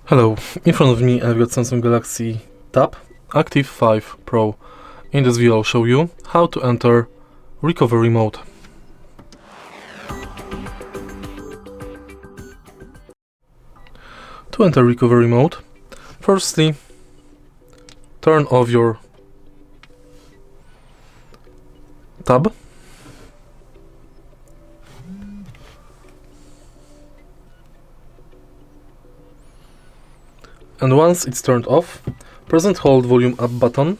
Hello, in front of me I've got Samsung Galaxy Tab Active 5 Pro. In this video I'll show you how to enter recovery mode. To enter recovery mode, firstly turn off your tab. And once it's turned off, press and hold volume up button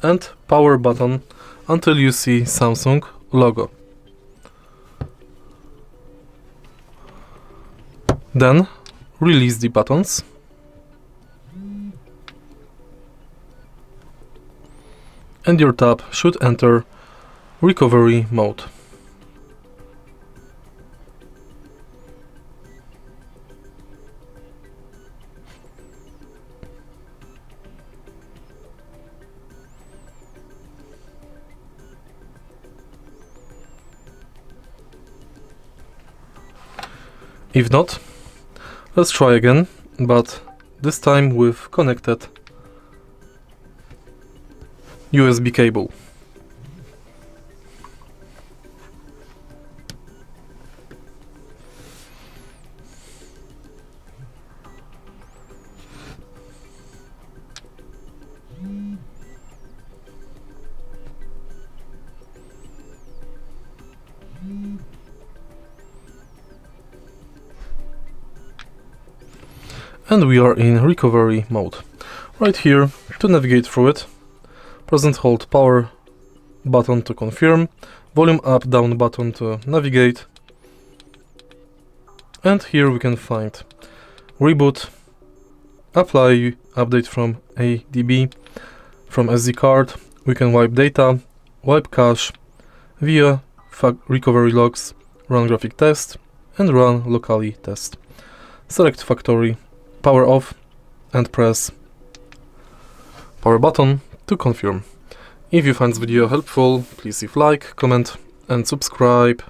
and power button until you see Samsung logo. Then release the buttons and your tab should enter recovery mode. If not, let's try again, but this time with connected USB cable. And we are in recovery mode. Right here, to navigate through it, press and hold power button to confirm, volume up down button to navigate, and here we can find reboot, apply update from ADB, from SD card, we can wipe data, wipe cache, via recovery logs, run graphic test, and run locally test. Select factory, power off, and press power button to confirm. If you find this video helpful, please leave like, comment and subscribe.